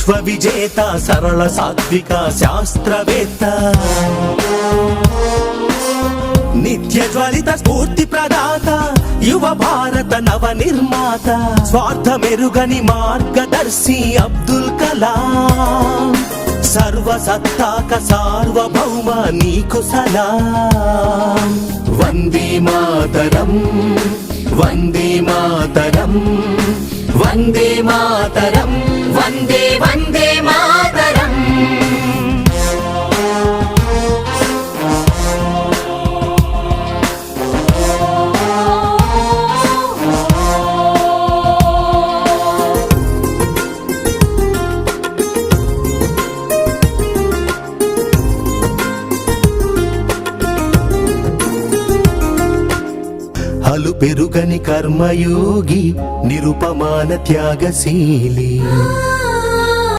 విశ్వ విజేత సరళ సాత్విక శాస్త్రవేత్త, నిత్య జ్వలిత స్ఫూర్తి ప్రదాత, యువ భారత నవ నిర్మాత, స్వార్థమెరుగని మార్గదర్శి అబ్దుల్ కలాం, సర్వసత్తాక సార్వభౌమ నీకు సలాం. వందే మాతరం, వందే మాతరం, వందే మాతరం, వందే వందే మాతరం. హలు పెరుగని కర్మయోగి, నిరుపమాన త్యాగశీలి,